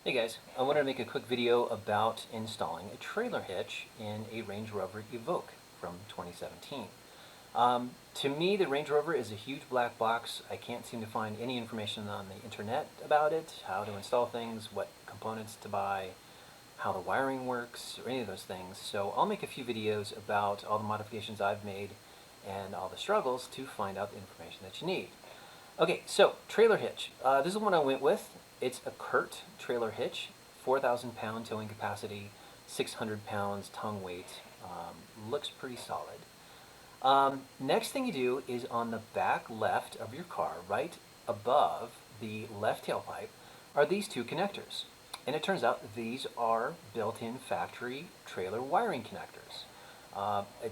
Hey guys, I wanted to make a quick video about installing a trailer hitch in a Range Rover Evoque from 2017. To me, the Range Rover is a huge black box. I can't seem to find any information on the internet about it, how to install things, what components to buy, how the wiring works, or any of those things. So I'll make a few videos about all the modifications I've made and all the struggles to find out the information that you need. Okay, so trailer hitch. This is the one I went with. It's a Curt trailer hitch, 4,000 pound towing capacity, 600 pounds tongue weight. Looks pretty solid. Next thing you do is on the back left of your car, right above the left tailpipe, are these two connectors. And it turns out these are built-in factory trailer wiring connectors.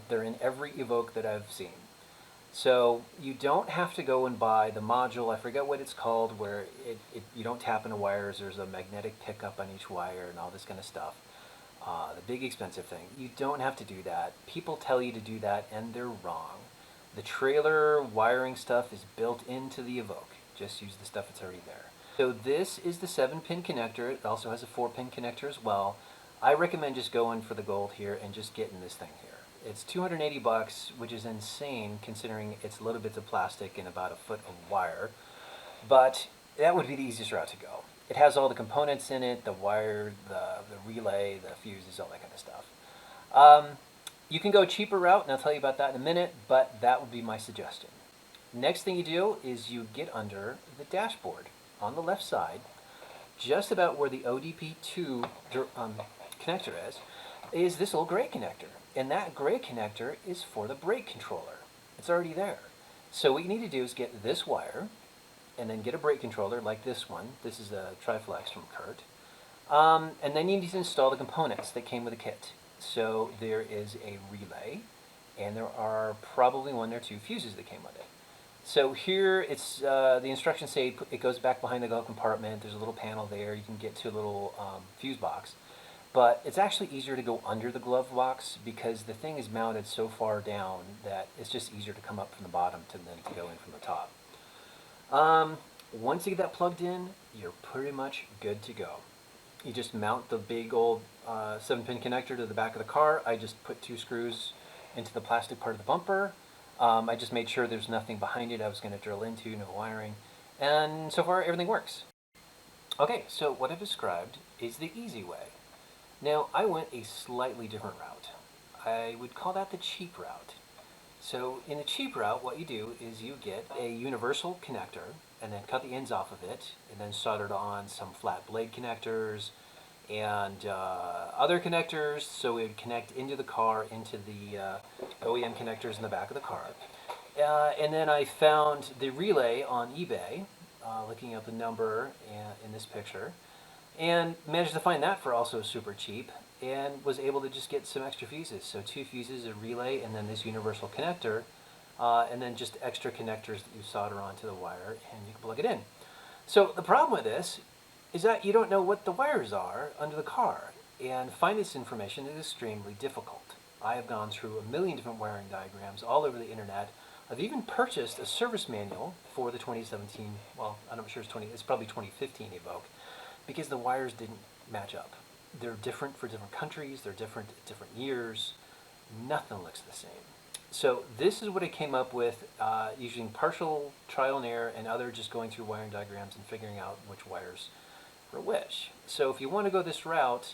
They're in every Evoque that I've seen. So you don't have to go and buy the module, I forget what it's called, where you don't tap into wires, there's a magnetic pickup on each wire and all this kind of stuff. The big expensive thing. You don't have to do that. People tell you to do that and they're wrong. The trailer wiring stuff is built into the Evoque. Just use the stuff that's already there. So this is the 7-pin connector. It also has a 4-pin connector as well. I recommend just going for the gold here and just getting this thing here. It's 280 bucks, which is insane considering it's little bits of plastic and about a foot of wire. But that would be the easiest route to go. It has all the components in it, the wire, the relay, the fuses, all that kind of stuff. You can go a cheaper route, and I'll tell you about that in a minute, but that would be my suggestion. Next thing you do is you get under the dashboard on the left side, just about where the ODP2 connector is this little gray connector. And that gray connector is for the brake controller. It's already there. So what you need to do is get this wire, and then get a brake controller like this one. This is a Triflex from Curt. And then you need to install the components that came with the kit. So there is a relay, and there are probably 1 or 2 fuses that came with it. So here it's the instructions say it goes back behind the glove compartment. There's a little panel there. You can get to a little fuse box. But it's actually easier to go under the glove box because the thing is mounted so far down that it's just easier to come up from the bottom than to go in from the top. Once you get that plugged in, you're pretty much good to go. You just mount the big old 7-pin connector to the back of the car. I just put 2 screws into the plastic part of the bumper. I just made sure there's nothing behind it I was going to drill into, no wiring. And so far, everything works. Okay, so what I've described is the easy way. Now, I went a slightly different route. I would call that the cheap route. So in the cheap route, what you do is you get a universal connector and then cut the ends off of it and then soldered on some flat blade connectors and other connectors so it would connect into the car, into the OEM connectors in the back of the car. And then I found the relay on eBay, looking up the number in this picture, and managed to find that for also super cheap, and was able to just get some extra fuses. So 2 fuses, a relay, and then this universal connector, and then just extra connectors that you solder onto the wire, and you can plug it in. So the problem with this is that you don't know what the wires are under the car, and finding this information is extremely difficult. I have gone through a million different wiring diagrams all over the internet. I've even purchased a service manual for the 2017, well, I'm not sure it's probably 2015 Evoque, because the wires didn't match up. They're different for different countries, they're different at different years. Nothing looks the same. So this is what I came up with using partial trial and error and other just going through wiring diagrams and figuring out which wires were which. So if you want to go this route,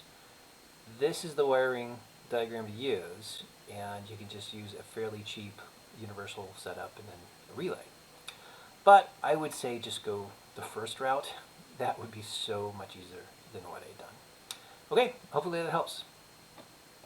this is the wiring diagram to use, and you can just use a fairly cheap universal setup and then a relay. But I would say just go the first route. That would be so much easier than what I've done. Okay, hopefully that helps.